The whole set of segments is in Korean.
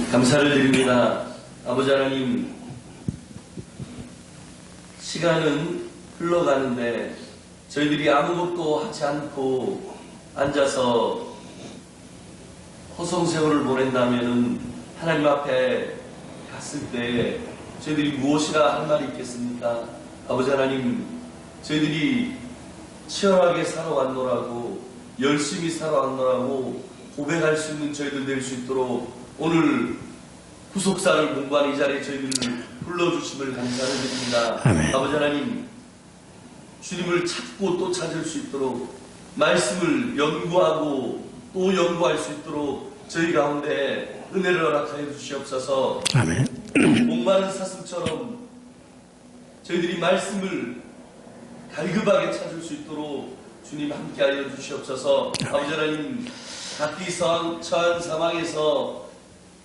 감사를 드립니다. 아버지 하나님, 시간은 흘러가는데 저희들이 아무것도 하지 않고 앉아서 허송세월을 보낸다면 하나님 앞에 갔을 때 저희들이 무엇이라 할 말이 있겠습니까? 아버지 하나님, 저희들이 치열하게 살아왔노라고, 열심히 살아왔노라고 고백할 수 있는 저희들 될 수 있도록 오늘 후속사를 공부한 이 자리에 저희들을 불러주심을 감사를 드립니다. 아멘. 아버지 하나님, 주님을 찾고 또 찾을 수 있도록 말씀을 연구하고 또 연구할 수 있도록 저희 가운데 은혜를 허락하여 주시옵소서. 아멘. 목마른 사슴처럼 저희들이 말씀을 갈급하게 찾을 수 있도록 주님 함께하여 주시옵소서. 아버지 하나님, 각기 처한 상황에서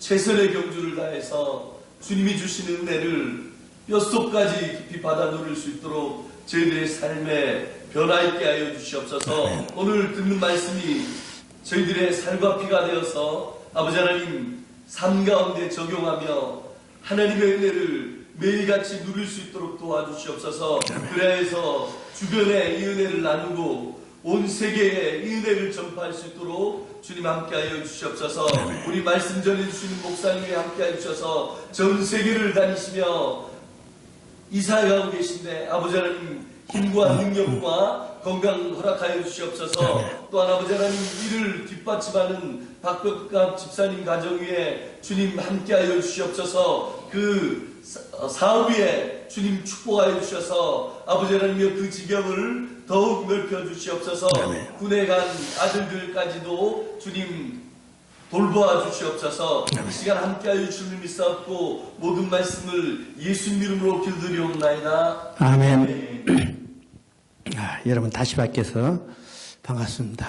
최선의 경주를 다해서 주님이 주시는 은혜를 뼛속까지 깊이 받아 누릴 수 있도록 저희들의 삶에 변화 있게 하여 주시옵소서. 오늘 듣는 말씀이 저희들의 살과 피가 되어서 아버지 하나님 삶 가운데 적용하며 하나님의 은혜를 매일같이 누릴 수 있도록 도와주시옵소서. 그래야 해서 주변에 이 은혜를 나누고 온 세계에 이 은혜를 전파할 수 있도록 주님 함께하여 주시옵소서. 우리 말씀 전해주시는 목사님이 함께하여 주셔서 전 세계를 다니시며 이사가고 계신데 아버지 하나님 힘과 능력과 건강 허락하여 주시옵소서. 또한 아버지 하나님 이를 뒷받침하는 박벽감 집사님 가정 위에 주님 함께하여 주시옵소서. 그 사업 위에 주님 축복하여 주셔서 아버지 하나님여 그 지경을 더욱 넓혀 주시옵소서. 군에 간 아들들까지도 주님 돌보아 주시옵소서. 이 시간 함께하여 주님을 믿사옵고 모든 말씀을 예수님 이름으로 기도드리옵나이다. 아멘. 여러분 다시 뵙게서 반갑습니다.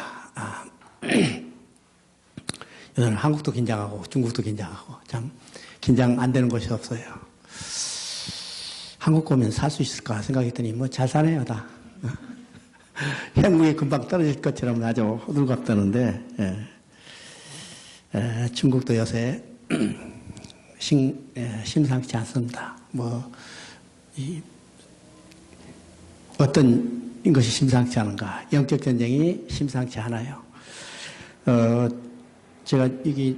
오늘 한국도 긴장하고 중국도 긴장하고 참 긴장 안 되는 곳이 없어요. 한국 오면 살 수 있을까 생각했더니 뭐 잘 사네요 다. 행운이 금방 떨어질 것처럼 아주 호들갑 떠는데 중국도 요새 심상치 않습니다. 어떤 것이 심상치 않은가? 영적 전쟁이 심상치 않아요. 제가 이게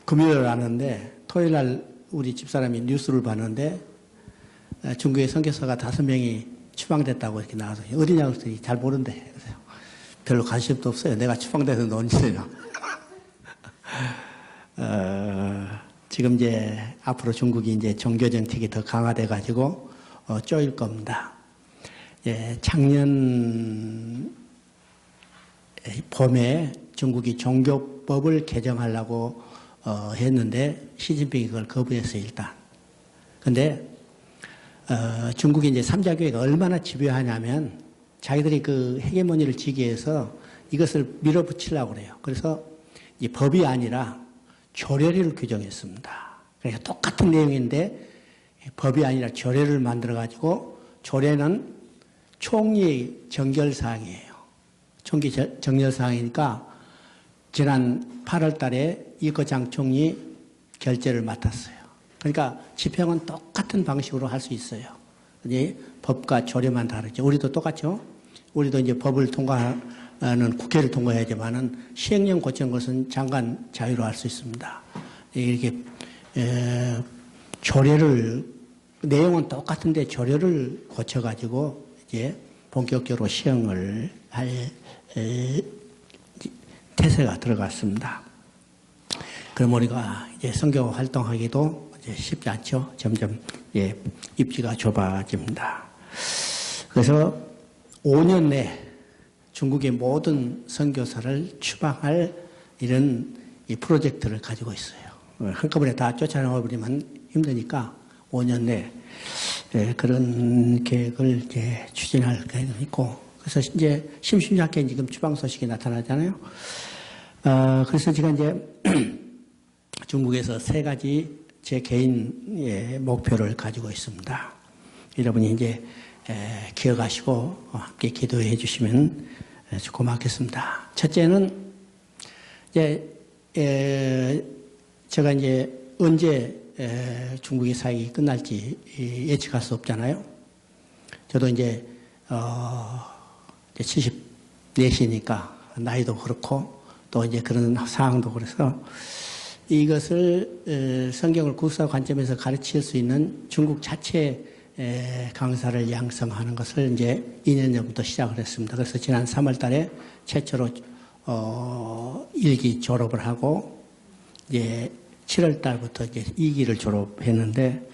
금요일 왔는데 토요일 날 우리 집사람이 뉴스를 봤는데 중국의 선교사가 5명이 추방됐다고 이렇게 나와서 어디냐고 했더니 잘 모른대. 그래서 별로 관심도 없어요. 내가 추방돼서 논지요. 지금 이제 앞으로 중국이 이제 종교 정책이 더 강화돼 가지고 쪼일 겁니다. 예, 작년 봄에 중국이 종교법을 개정하려고 했는데 시진핑이 그걸 거부했어요 일단. 근데 중국이 이제 삼자교회가 얼마나 집요하냐면 자기들이 그 헤게모니를 지기 위해서 이것을 밀어붙이려고 그래요. 그래서 이 법이 아니라 조례를 규정했습니다. 그러니까 똑같은 내용인데 법이 아니라 조례를 만들어가지고 조례는 총리 정결사항이에요. 총리 정결사항이니까 지난 8월 달에 이거장 총리 결재를 맡았어요. 그러니까 집행은 똑같은 방식으로 할 수 있어요. 이제 법과 조례만 다르죠. 우리도 똑같죠. 우리도 이제 법을 통과하는 국회를 통과해야지만은 시행령 고치는 것은 장관 자유로 할 수 있습니다. 이렇게 조례를 내용은 똑같은데 조례를 고쳐가지고 이제 본격적으로 시행을 할 태세가 들어갔습니다. 그럼 우리가 이제 선교 활동하기도 이제 쉽지 않죠. 점점 입지가 좁아집니다. 그래서 5년 내 중국의 모든 선교사를 추방할 이런 이 프로젝트를 가지고 있어요. 한꺼번에 다 쫓아내버리면 힘드니까 5년 내 그런 계획을 이제 추진할 계획이 있고, 그래서 이제 심심찮게 지금 추방 소식이 나타나잖아요. 그래서 제가 이제 중국에서 3가지 제 개인의 목표를 가지고 있습니다. 여러분이 이제 기억하시고 함께 기도해 주시면 고맙겠습니다. 첫째는 이제 제가 이제 언제 중국의 사익이 끝날지 예측할 수 없잖아요. 저도 이제 74시니까 나이도 그렇고 또 이제 그런 상황도 그래서 이것을 성경을 국사 관점에서 가르칠 수 있는 중국 자체 강사를 양성하는 것을 이제 2년 전부터 시작을 했습니다. 그래서 지난 3월 달에 최초로 일기 졸업을 하고 이제 7월 달부터 이제 2기를 졸업했는데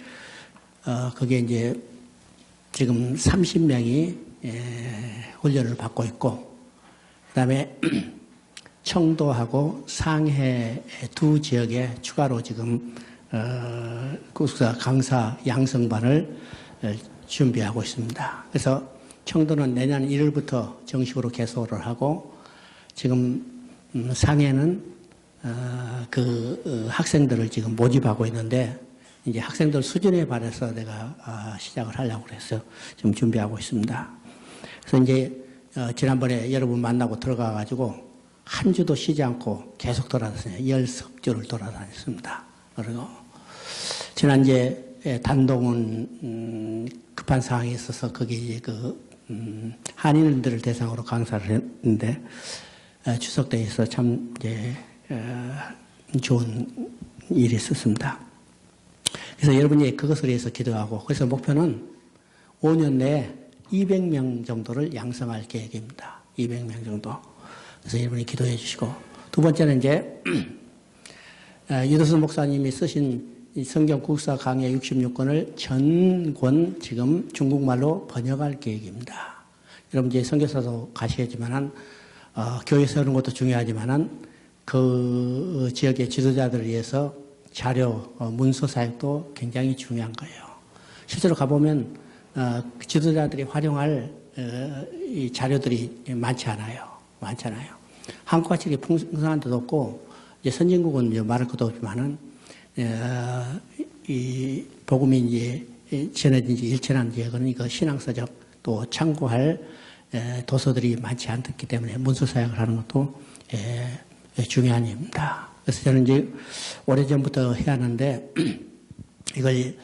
그게 이제 지금 30명이 훈련을 받고 있고 그다음에 청도하고 상해 두 지역에 추가로 지금 국사 강사 양성반을 준비하고 있습니다. 그래서 청도는 내년 1월부터 정식으로 개소를 하고 지금 상해는 학생들을 지금 모집하고 있는데 이제 학생들 수준에 반해서 내가 시작을 하려고 그래서 지금 준비하고 있습니다. 그래서 이제 지난번에 여러분 만나고 들어가가지고 한 주도 쉬지 않고 계속 돌아다녔어요. 10석주를 돌아다녔습니다. 그리고 지난 이제 단동은 급한 상황이 있어서 거기 한인들을 대상으로 강사를 했는데 추석 때 있어 참 이제 좋은 일이 있었습니다. 그래서 여러분이 그것을 위해서 기도하고 그래서 목표는 5년 내에 200명 정도를 양성할 계획입니다. 200명 정도. 그래서 여러분이 기도해 주시고 두 번째는 이제 유도순 목사님이 쓰신 성경 국사 강해 66권을 전권 지금 중국말로 번역할 계획입니다. 여러분 이제 선교사도 가시겠지만은 교회 세우는 것도 중요하지만은 그 지역의 지도자들을 위해서 자료 문서 사역도 굉장히 중요한 거예요. 실제로 가보면 지도자들이 활용할 이 자료들이 많잖아요. 한국과 이렇게 풍성한 데도 없고 이제 선진국은 이제 말할 것도 없지만은 이 복음이 이제 전해진 지 일천한 지역은 이거 신앙서적 또 참고할 도서들이 많지 않기 때문에 문서 사역을 하는 것도 중요한 일입니다. 그래서 저는 이제 오래전부터 해야 하는데 이걸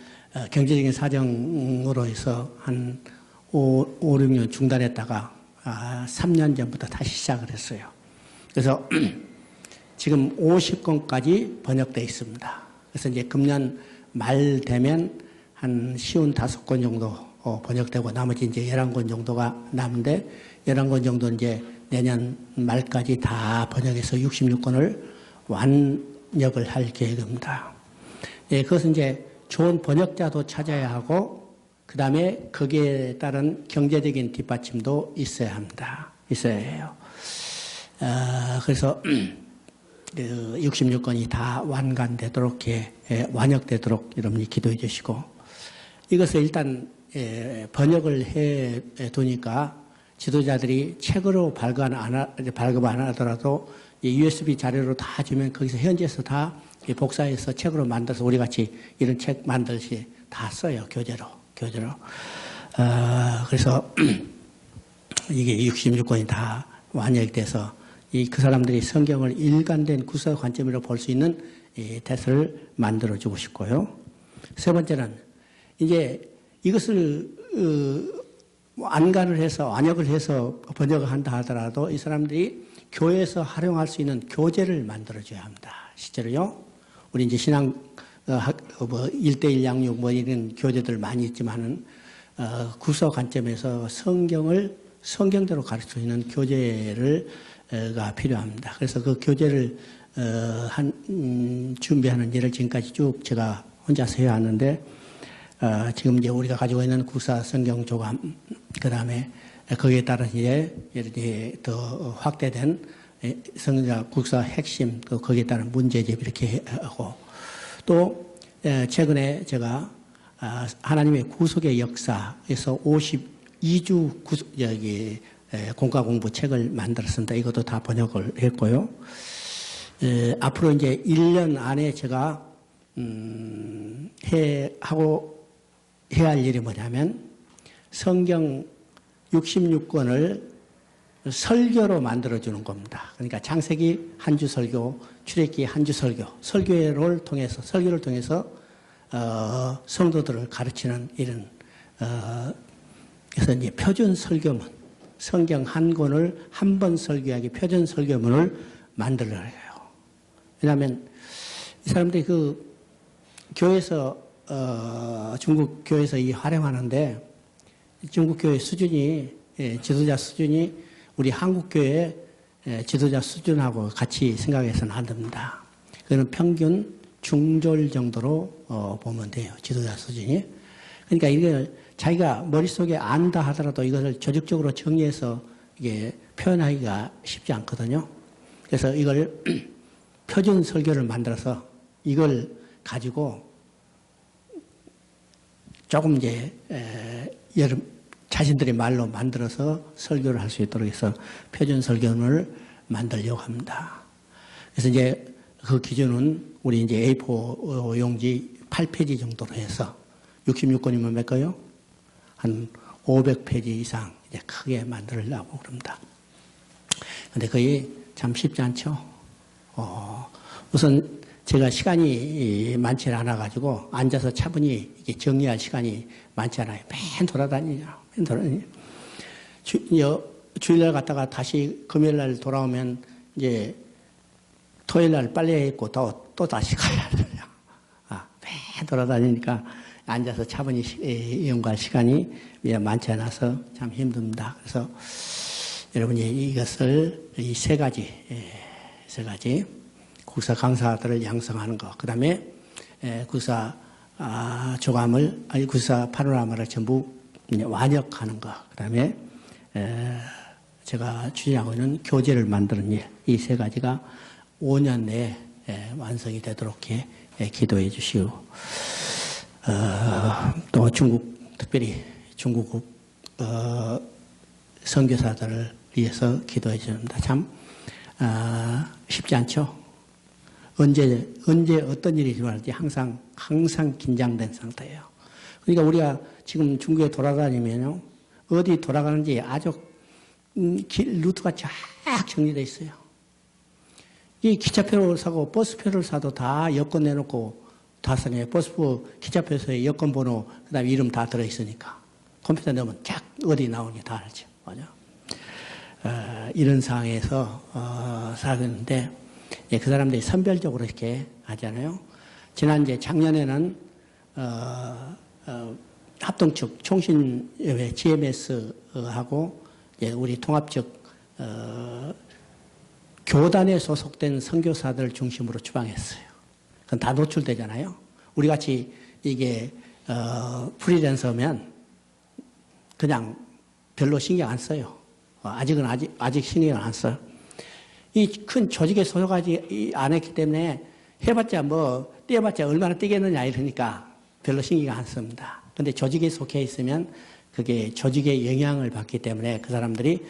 경제적인 사정으로 해서 한 5, 6년 중단했다가 3년 전부터 다시 시작을 했어요. 그래서 지금 50권까지 번역되어 있습니다. 그래서 이제 금년 말 되면 한 55권 정도 번역되고 나머지 이제 11권 정도가 남는데 11권 정도 이제 내년 말까지 다 번역해서 66권을 완역을 할 계획입니다. 예, 그것은 이제 좋은 번역자도 찾아야 하고 그 다음에 거기에 따른 경제적인 뒷받침도 있어야 합니다. 있어야 해요. 그래서 66권이 다 완간되도록 완역되도록 여러분이 기도해 주시고 이것을 일단 번역을 해 두니까 지도자들이 책으로 발급 안 하더라도 USB 자료로 다 주면 거기서 현지에서 다 복사해서 책으로 만들어서 우리 같이 이런 책 만들시 다 써요. 교재로. 그래서 이게 66권이 다 완역이 돼서 그 사람들이 성경을 일관된 구서 관점으로 볼 수 있는 태세를 만들어주고 싶고요. 세 번째는 이제 이것을 안간을 해서 완역을 해서 번역을 한다 하더라도 이 사람들이 교회에서 활용할 수 있는 교재를 만들어줘야 합니다. 실제로요. 우리 이제 신앙 1:1 양육 이런 교재들 많이 있지만은 구서 관점에서 성경을 성경대로 가르칠 수 있는 교재가 필요합니다. 그래서 그 교재를 준비하는 일을 지금까지 쭉 제가 혼자서 해왔는데 지금 이제 우리가 가지고 있는 국사 성경 조감 그다음에 거기에 따라 이제 더 확대된 성경 국사 핵심 또 거기에 따른 문제집 이렇게 하고 또 최근에 제가 하나님의 구속의 역사에서 52주 공과 공부 책을 만들었습니다. 이것도 다 번역을 했고요. 앞으로 이제 1년 안에 제가 해야 할 일이 뭐냐면 성경 66권을 설교로 만들어주는 겁니다. 그러니까 창세기 한 주 설교, 출애굽기 한 주 설교, 설교를 통해서 성도들을 가르치는 이런 그래서 이제 표준 설교문, 성경 한 권을 한 번 설교하기 표준 설교문을 만들어야 해요. 왜냐하면 이 사람들이 그 교회에서 중국 교회에서 이 활용하는데 중국 교회 수준이 지도자 수준이 우리 한국 교회 지도자 수준하고 같이 생각해서는 안 됩니다. 그거는 평균 중졸 정도로 보면 돼요. 지도자 수준이. 그러니까 이걸 자기가 머릿속에 안다 하더라도 이것을 조직적으로 정리해서 이게 표현하기가 쉽지 않거든요. 그래서 이걸 표준 설교를 만들어서 이걸 가지고 조금 이제 자신들의 말로 만들어서 설교를 할 수 있도록 해서 표준 설교문을 만들려고 합니다. 그래서 이제 그 기준은 우리 이제 A4 용지 8페이지 정도로 해서 66권이면 몇 거요? 한 500페이지 이상 이제 크게 만들려고 그럽니다. 근데 그게 참 쉽지 않죠. 우선 제가 시간이 많지 않아가지고 앉아서 차분히 이게 정리할 시간이 많지 않아요. 맨 돌아다니죠. 주일날 갔다가 다시 금요일날 돌아오면 이제 토요일날 빨래 입고 또 다시 가야 돼요. 맨 돌아다니니까 앉아서 차분히 연구할 시간이 많지 않아서 참 힘듭니다. 그래서 여러분이 이것을 이 세 가지 국사 강사들을 양성하는 것, 그 다음에 국사 조감을, 국사 파노라마를 전부 완역하는 것, 그 다음에 제가 추진하고 있는 교재를 만드는 일, 이 세 가지가 5년 내에 완성이 되도록 기도해 주시고, 또 특별히 중국 선교사들을 위해서 기도해 줍니다. 참 쉽지 않죠. 언제 어떤 일이 일어날지 항상 긴장된 상태예요. 그러니까 우리가 지금 중국에 돌아다니면요, 어디 돌아가는지 아주 루트가 쫙 정리되어 있어요. 이 기차표를 사고 버스표를 사도 다 여권 내놓고 다 쓰네요. 버스표 기차표에서의 여권 번호, 그 다음에 이름 다 들어있으니까. 컴퓨터 넣으면 쫙 어디 나오는지 다 알죠. 맞아. 이런 상황에서 살았는데, 그 사람들이 선별적으로 이렇게 하잖아요. 작년에는, 합동측 총신협회 GMS하고, 우리 통합적, 교단에 소속된 선교사들 중심으로 추방했어요. 그건 다 노출되잖아요. 우리 같이 이게, 프리랜서면 그냥 별로 신경 안 써요. 아직 신경을 안 써요. 이 큰 조직에 소속하지 안 했기 때문에 해봤자 뛰어봤자 얼마나 뛰겠느냐 이러니까 별로 신경 안 씁니다. 근데 조직에 속해 있으면 그게 조직의 영향을 받기 때문에 그 사람들이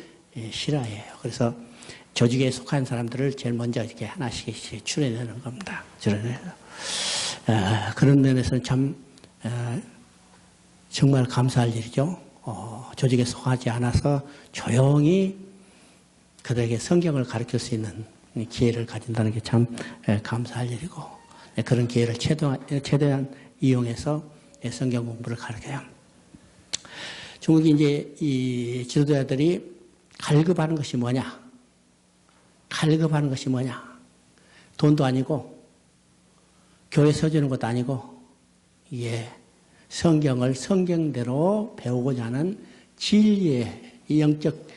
싫어해요. 그래서 조직에 속한 사람들을 제일 먼저 이렇게 하나씩 추려내는 겁니다. 그런 면에서는 참, 정말 감사할 일이죠. 조직에 속하지 않아서 조용히 그들에게 성경을 가르칠 수 있는 기회를 가진다는 게 참 감사할 일이고, 그런 기회를 최대한 이용해서 성경 공부를 가르쳐요. 중국이 이제 이 지도자들이 갈급하는 것이 뭐냐? 돈도 아니고, 교회 서주는 것도 아니고, 성경을 성경대로 배우고자 하는 영적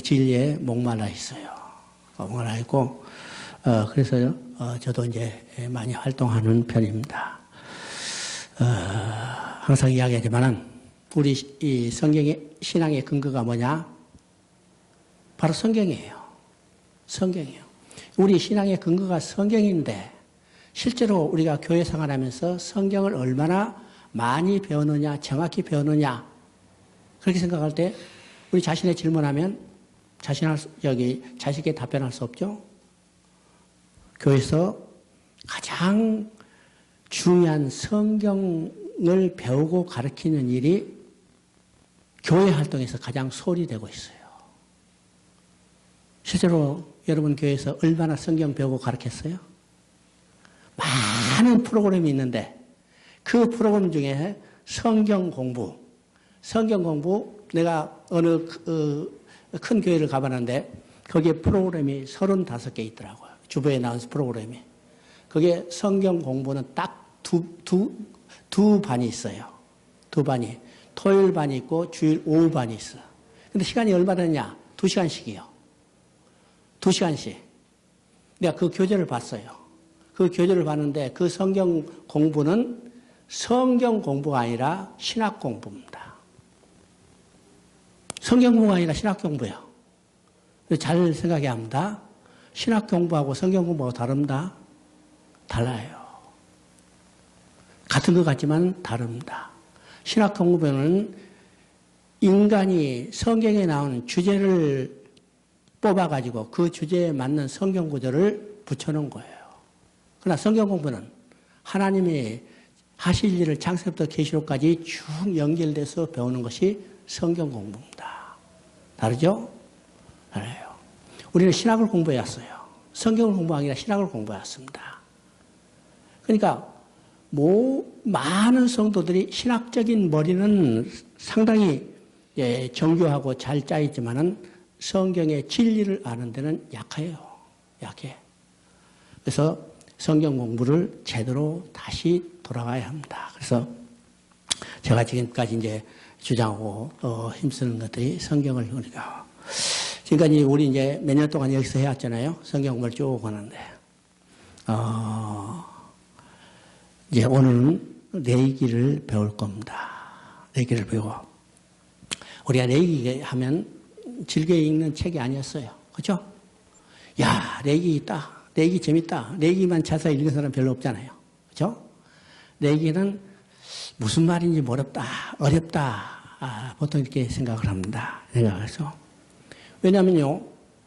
진리에 목말라 있어요. 목말라 있고, 그래서 저도 이제 많이 활동하는 편입니다. 항상 이야기하지만은 우리 이 성경의 신앙의 근거가 뭐냐? 바로 성경이에요. 우리 신앙의 근거가 성경인데 실제로 우리가 교회 생활하면서 성경을 얼마나 많이 배우느냐, 정확히 배우느냐, 그렇게 생각할 때 우리 자신의 질문하면 자식에게 답변할 수 없죠? 교회에서 가장 중요한 성경을 배우고 가르치는 일이 교회 활동에서 가장 소홀히 되고 있어요. 실제로 여러분 교회에서 얼마나 성경 배우고 가르쳤어요? 많은 프로그램이 있는데 그 프로그램 중에 성경 공부 내가 어느 큰 교회를 가봤는데 거기에 프로그램이 35개 있더라고요. 주보에 나온 프로그램이. 거기에 성경 공부는 딱 두 반이 있어요. 두 반이. 토요일 반이 있고 주일 오후 반이 있어. 근데 시간이 얼마나 되냐? 2시간씩이요. 2시간씩. 내가 그 교재를 봤어요. 그 교재를 봤는데 그 성경 공부는 성경 공부가 아니라 신학 공부입니다. 성경 공부가 아니라 신학 공부예요. 잘 생각해야 합니다. 신학 공부하고 성경 공부하고 다릅니다. 달라요. 같은 것 같지만 다릅니다. 신학 공부는 인간이 성경에 나오는 주제를 뽑아가지고 그 주제에 맞는 성경 구절을 붙여놓은 거예요. 그러나 성경 공부는 하나님이 하실 일을 창세부터 계시록까지 쭉 연결돼서 배우는 것이 성경 공부입니다. 다르죠? 달라요. 우리는 신학을 공부해왔어요. 성경을 공부하기 아니라 신학을 공부해왔습니다. 그러니까 많은 성도들이 신학적인 머리는 상당히 정교하고 잘 짜있지만은 성경의 진리를 아는 데는 약해요. 약해. 그래서 성경 공부를 제대로 다시 돌아가야 합니다. 그래서 제가 지금까지 이제 주장하고 힘쓰는 것들이 성경을 우리가 지금까지 우리 이제 몇 년 동안 여기서 해왔잖아요. 성경 공부를 쭉 하는데 이제 오늘은 레이기를 배울 겁니다. 레이기를 배우고 우리가 레이기 하면 즐겨 읽는 책이 아니었어요. 그렇죠? 야, 레이기 있다. 레이기 재밌다. 레이기만 자세히 읽은 사람 별로 없잖아요. 그렇죠? 레이기는 무슨 말인지 어렵다. 보통 이렇게 생각을 합니다. 생각해서. 왜냐면요,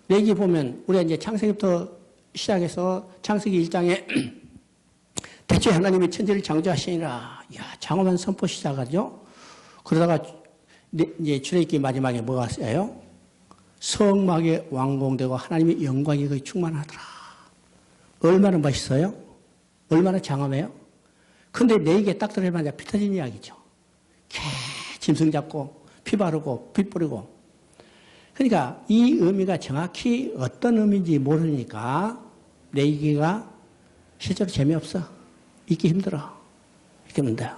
레이기 보면 우리가 이제 창세기부터 시작해서 창세기 1장에 대초에 하나님이 천지를 창조하시니라. 이야, 장엄한 선포 시작하죠? 그러다가 이제 출애굽기 마지막에 뭐가 있어요? 성막에 완공되고 하나님의 영광이 거의 충만하더라. 얼마나 멋있어요? 얼마나 장엄해요? 근데 내 입에 딱 들어가면 피 터진 이야기죠. 짐승 잡고 피 바르고 피 뿌리고. 그러니까 이 의미가 정확히 어떤 의미인지 모르니까 내 얘기가 실제로 재미없어. 읽기 힘들어. 이렇게 하면 돼요.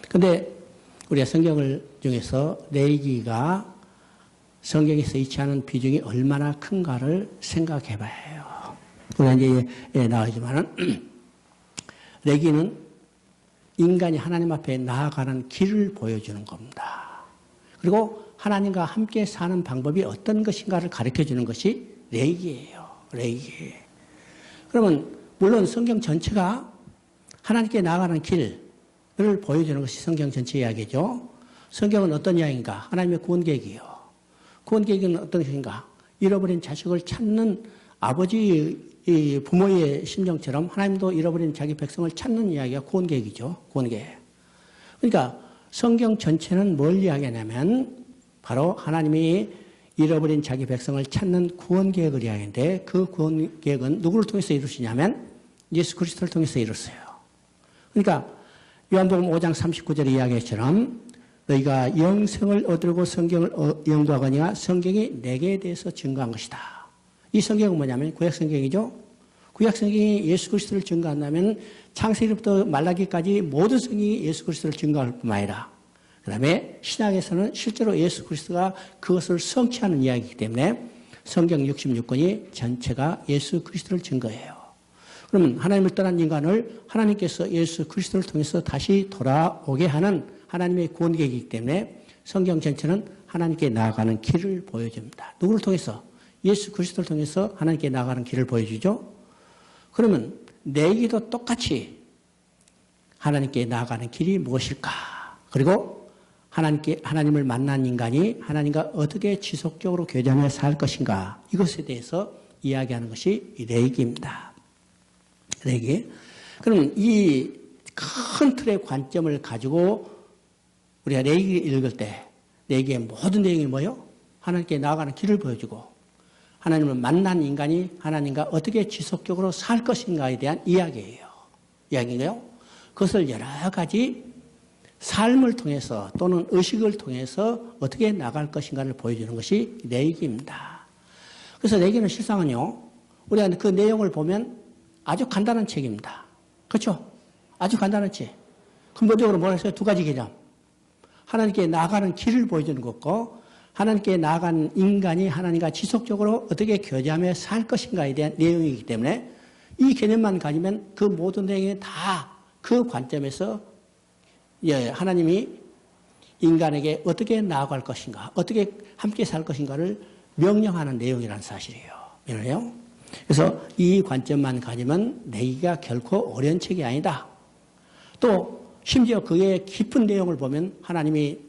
근데 우리가 성경을 중에서 레위기가 성경에서 이치하는 비중이 얼마나 큰가를 생각해 봐야 해요. 우리가 이제 나오지만은 레위기는 인간이 하나님 앞에 나아가는 길을 보여주는 겁니다. 그리고 하나님과 함께 사는 방법이 어떤 것인가를 가르쳐 주는 것이 레위기예요. 레위기. 그러면 물론 성경 전체가 하나님께 나아가는 길을 보여주는 것이 성경 전체 이야기죠. 성경은 어떤 이야기인가? 하나님의 구원 계획이요. 구원 계획은 어떤 것인가? 잃어버린 자식을 찾는 아버지 부모의 심정처럼 하나님도 잃어버린 자기 백성을 찾는 이야기가 구원 계획이죠. 구원 계획. 그러니까 성경 전체는 뭘 이야기하냐면 바로 하나님이 잃어버린 자기 백성을 찾는 구원 계획을 이야기하는데 그 구원 계획은 누구를 통해서 이루시냐면 예수 그리스도를 통해서 이뤘어요. 그러니까 요한복음 5장 39절 이야기처럼 너희가 영생을 얻으려고 성경을 연구하거니와 성경이 내게 대해서 증거한 것이다. 이 성경은 뭐냐면 구약 성경이죠. 구약 성경이 예수 그리스도를 증거한다면 창세기부터 말라기까지 모든 성경이 예수 그리스도를 증거할 뿐만 아니라 그 다음에 신약에서는 실제로 예수 그리스도가 그것을 성취하는 이야기이기 때문에 성경 66권이 전체가 예수 그리스도를 증거해요. 그러면 하나님을 떠난 인간을 하나님께서 예수 그리스도를 통해서 다시 돌아오게 하는 하나님의 구원 계획이기 때문에 성경 전체는 하나님께 나아가는 길을 보여줍니다. 누구를 통해서? 예수 그리스도를 통해서 하나님께 나아가는 길을 보여주죠. 그러면 내기도 똑같이 하나님께 나아가는 길이 무엇일까? 그리고 하나님을 만난 인간이 하나님과 어떻게 지속적으로 교제하며 살 것인가? 이것에 대해서 이야기하는 것이 레위기입니다. 레위기. 그럼 이 큰 틀의 관점을 가지고 우리가 레위기 읽을 때 레위기의 모든 내용이 뭐예요? 하나님께 나아가는 길을 보여주고 하나님을 만난 인간이 하나님과 어떻게 지속적으로 살 것인가에 대한 이야기예요. 이야기인가요? 그것을 여러 가지 삶을 통해서 또는 의식을 통해서 어떻게 나갈 것인가를 보여주는 것이 레이기입니다. 그래서 레이기는 실상은요, 우리가 그 내용을 보면 아주 간단한 책입니다. 그렇죠? 아주 간단한 책. 근본적으로 뭐라 했어요? 두 가지 개념. 하나님께 나아가는 길을 보여주는 것과 하나님께 나아간 인간이 하나님과 지속적으로 어떻게 교제하며 살 것인가에 대한 내용이기 때문에 이 개념만 가지면 그 모든 내용이 다 그 관점에서 하나님이 인간에게 어떻게 나아갈 것인가, 어떻게 함께 살 것인가를 명령하는 내용이라는 사실이에요. 그래요? 그래서 이 관점만 가지면 내기가 결코 어려운 책이 아니다. 또 심지어 그의 깊은 내용을 보면 하나님이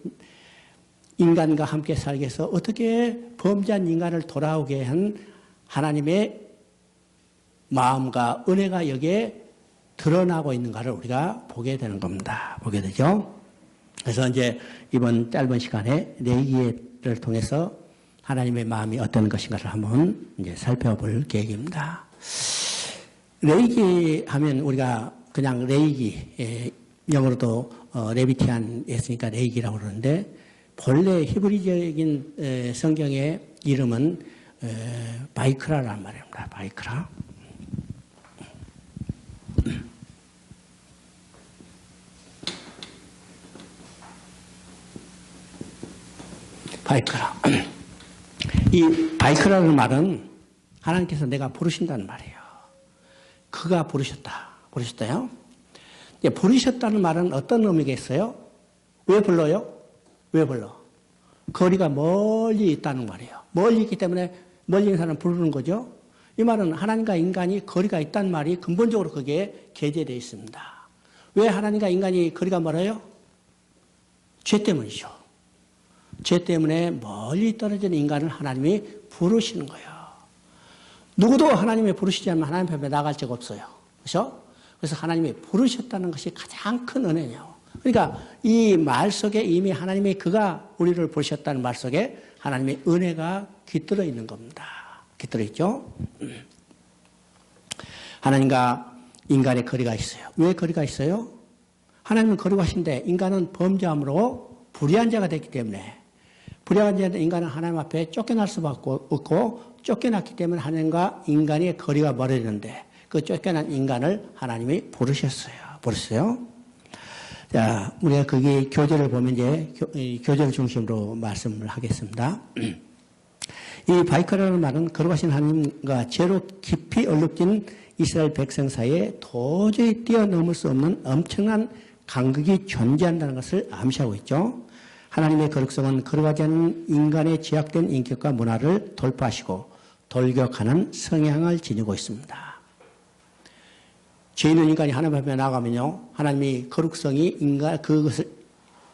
인간과 함께 살기 위해서 어떻게 범죄한 인간을 돌아오게 한 하나님의 마음과 은혜가 여기에 드러나고 있는가를 우리가 보게 되는 겁니다. 보게 되죠. 그래서 이제 이번 짧은 시간에 레이기를 통해서 하나님의 마음이 어떤 것인가를 한번 이제 살펴볼 계획입니다. 레이기 하면 우리가 그냥 레이기, 영어로도 레비티안 했으니까 레이기라고 그러는데 본래 히브리적인 성경의 이름은 바이크라라는 말입니다. 바이크라. 바이크라. 이 바이크라는 말은 하나님께서 내가 부르신다는 말이에요. 그가 부르셨다. 부르셨다요? 부르셨다는 말은 어떤 의미겠어요? 왜 불러요? 왜 불러? 거리가 멀리 있다는 말이에요. 멀리 있기 때문에 멀리 있는 사람을 부르는 거죠. 이 말은 하나님과 인간이 거리가 있다는 말이 근본적으로 거기에 게재되어 있습니다. 왜 하나님과 인간이 거리가 멀어요? 죄 때문이죠. 죄 때문에 멀리 떨어진 인간을 하나님이 부르시는 거예요. 누구도 하나님이 부르시지 않으면 하나님 앞에 나갈 적 없어요. 그렇죠? 그래서 하나님이 부르셨다는 것이 가장 큰 은혜예요. 그러니까 이 말 속에 이미 하나님이 그가 우리를 부르셨다는 말 속에 하나님의 은혜가 깃들어 있는 겁니다. 깃들어 있죠? 하나님과 인간의 거리가 있어요. 왜 거리가 있어요? 하나님은 거룩하신데 인간은 범죄함으로 불의한 자가 됐기 때문에 불의한 자는 인간은 하나님 앞에 쫓겨날 수밖에 없고 쫓겨났기 때문에 하나님과 인간의 거리가 멀어지는데 그 쫓겨난 인간을 하나님이 부르셨어요. 부르셨어요. 자, 우리가 거기 교제를 보면 이제 교제를 중심으로 말씀을 하겠습니다. 이 바이크라는 말은 거룩하신 하나님과 죄로 깊이 얼룩진 이스라엘 백성 사이에 도저히 뛰어넘을 수 없는 엄청난 간극이 존재한다는 것을 암시하고 있죠. 하나님의 거룩성은 거룩하지 않은 인간의 제약된 인격과 문화를 돌파하시고 돌격하는 성향을 지니고 있습니다. 죄 있는 인간이 하나님 앞에 나가면요, 하나님이 거룩성이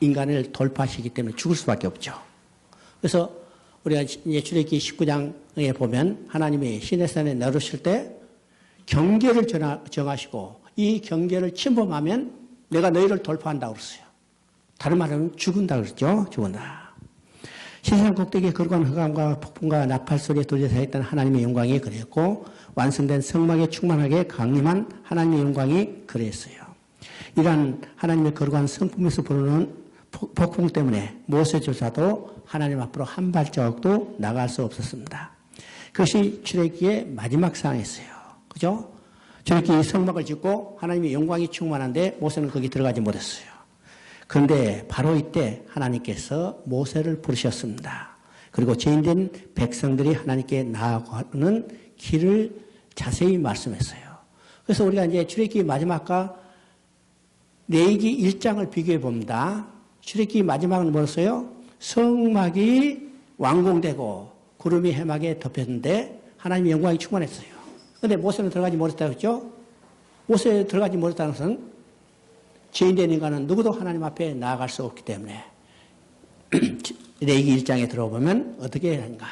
인간을 돌파하시기 때문에 죽을 수밖에 없죠. 그래서 우리가 이제 출애굽기 19장에 보면 하나님이 시내산에 내려오실 때 경계를 정하시고 이 경계를 침범하면 내가 너희를 돌파한다고 그랬어요. 다른 말하면 죽은다 그랬죠. 죽은다. 신산 꼭대기에 거룩한 흑암과 폭풍과 나팔 소리에 둘러싸여 있던 하나님의 영광이 그랬고 완성된 성막에 충만하게 강림한 하나님의 영광이 그랬어요. 이러한 하나님의 거룩한 성품에서 부르는 폭풍 때문에 모세조차도 하나님 앞으로 한 발자국도 나갈 수 없었습니다. 그것이 출애굽기의 마지막 상황이었어요. 그죠? 출애굽기 성막을 짓고 하나님의 영광이 충만한데 모세는 거기 들어가지 못했어요. 그런데 바로 이때 하나님께서 모세를 부르셨습니다. 그리고 죄인된 백성들이 하나님께 나아가는 길을 자세히 말씀했어요. 그래서 우리가 이제 출애굽기 마지막과 레위기 1장을 비교해 봅니다. 출애굽기 마지막은 뭐였어요? 성막이 완공되고 구름이 해막에 덮였는데 하나님의 영광이 충만했어요. 그런데 모세는 들어가지 못했다고 했죠? 모세 들어가지 못했다는 것은 죄인된 인간은 누구도 하나님 앞에 나아갈 수 없기 때문에 레위기 1장에 들어보면 어떻게 해야 하는가.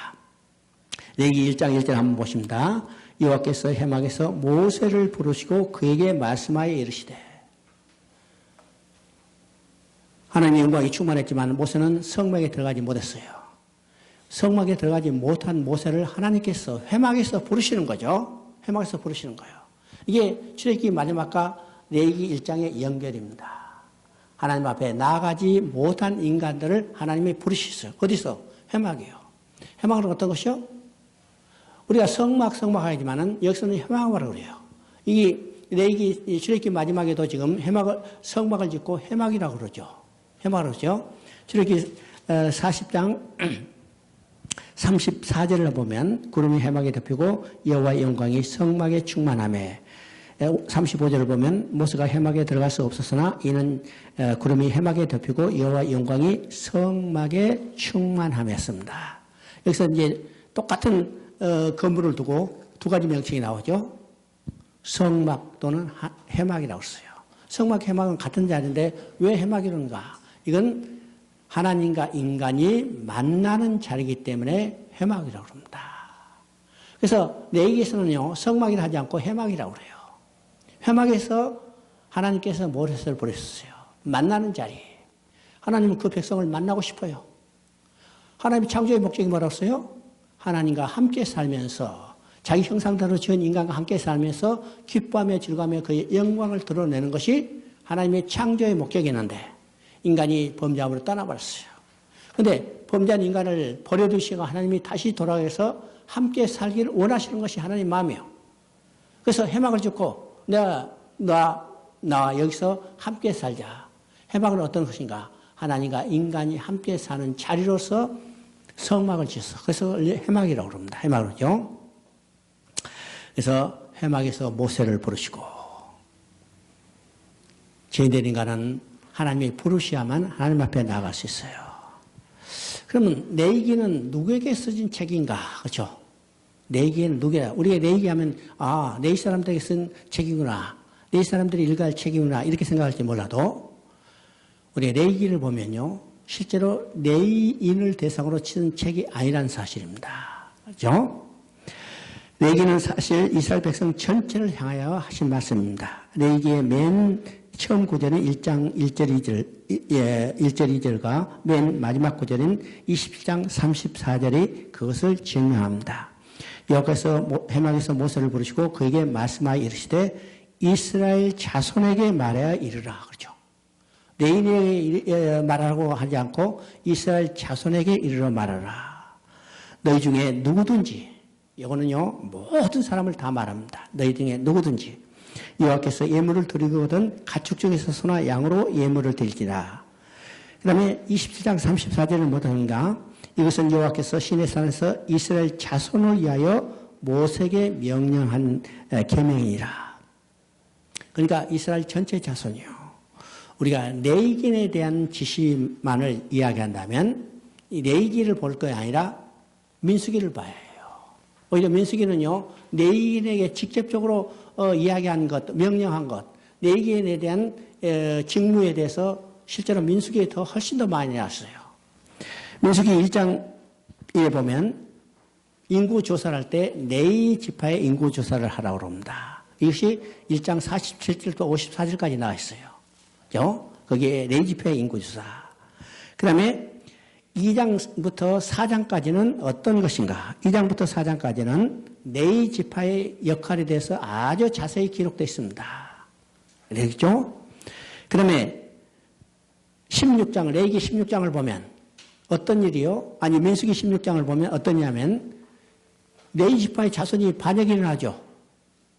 레위기 1장 1절 한번 보십니다. 여호와께서 해막에서 모세를 부르시고 그에게 말씀하여 이르시되 하나님의 영광이 충만했지만 모세는 성막에 들어가지 못했어요. 성막에 들어가지 못한 모세를 하나님께서 회막에서 부르시는 거죠. 회막에서 부르시는 거예요. 이게 출애굽기 마지막과 레위기 1장의 연결입니다. 하나님 앞에 나아가지 못한 인간들을 하나님이 부르시어요. 어디서? 회막이에요. 회막은 어떤 것이요? 우리가 성막 하지만은 여기서는 회막이라고 그래요. 이게 레위기 출애굽기 마지막에도 지금 성막을 짓고 회막이라고 그러죠. 회막이라고 그러죠. 출애굽기 40장 34절을 보면 구름이 회막에 덮이고 여호와의 영광이 성막에 충만하며 35절을 보면 모세가 회막에 들어갈 수 없었으나 이는 구름이 회막에 덮이고 여호와의 영광이 성막에 충만함이었습니다. 여기서 이제 똑같은 건물을 두고 두 가지 명칭이 나오죠. 성막 또는 회막이라고 써요. 성막, 회막은 같은 자리인데 왜 회막이런가? 이건 하나님과 인간이 만나는 자리이기 때문에 회막이라고 합니다. 그래서 레위기에서는요, 성막이라 하지 않고 회막이라고 그래요. 회막에서 하나님께서 모세를 보내셨어요. 만나는 자리. 하나님은 그 백성을 만나고 싶어요. 하나님의 창조의 목적이 뭐라고요? 하나님과 함께 살면서 자기 형상대로 지은 인간과 함께 살면서 기뻐하며 즐거워하며 그의 영광을 드러내는 것이 하나님의 창조의 목적이었는데 인간이 범죄함으로 떠나버렸어요. 그런데 범죄한 인간을 버려두시고 하나님이 다시 돌아가서 함께 살기를 원하시는 것이 하나님 마음이에요. 그래서 회막을 짓고 나 여기서 함께 살자. 회막은 어떤 것인가? 하나님과 인간이 함께 사는 자리로서 성막을 짓어. 그래서 회막이라고 그럽니다. 회막이죠. 그래서 회막에서 모세를 부르시고 죄인된 인간은 하나님이 부르셔야만 하나님 앞에 나아갈 수 있어요. 그러면 레위기는 누구에게 쓰진 책인가? 그렇죠? 레위기는 누구야? 우리가 레위기 하면 레위 사람들에게 쓴 책이구나. 레위 사람들이 읽어야 할 책이구나. 이렇게 생각할지 몰라도 우리가 레위기를 보면요. 실제로 레위인을 대상으로 쓴 책이 아니라는 사실입니다. 그렇죠? 레위기는 사실 이스라엘 백성 전체를 향하여 하신 말씀입니다. 레위기의 맨 처음 구절인 1장 1절 2절과 맨 마지막 구절인 27장 34절이 그것을 증명합니다. 여호와께서 회막에서 모세를 부르시고 그에게 말씀하여 이르시되 이스라엘 자손에게 말하여 이르라. 그렇죠. 레위인에게 말하라고 하지 않고 이스라엘 자손에게 이르러 말하라. 너희 중에 누구든지, 이거는요 모든 사람을 다 말합니다. 너희 중에 누구든지 여호와께서 예물을 드리거든 가축 중에서 소나 양으로 예물을 드릴지라. 그 다음에 27장 34절은 뭐하는가? 이것은 여호와께서 시내산에서 이스라엘 자손을 위하여 모세에게 명령한 계명이니라. 그러니까 이스라엘 전체 자손이요. 우리가 레위기에 대한 지시만을 이야기한다면 이 레위기를 볼 것이 아니라 민수기를 봐야 해요. 오히려 민수기는요 레위인에게 직접적으로 이야기한 것, 명령한 것, 레위기에 대한 직무에 대해서 실제로 민수기에 더 훨씬 더 많이 나왔어요. 민수기 1장에 보면 인구 조사를 할 때 레위 지파의 인구 조사를 하라고 합니다. 이것이 1장 47절부터 54절까지 나와 있어요. 그죠? 거기에 레위 지파의 인구 조사. 그 다음에 2장부터 4장까지는 어떤 것인가? 2장부터 4장까지는 레위 지파의 역할에 대해서 아주 자세히 기록되어 있습니다. 그렇죠? 그 다음에 16장, 레위기 16장을 보면 어떤 일이요? 아니, 민수기 16장을 보면 어떤 일이냐면 레위 지파의 자손이 반역이 일어나죠.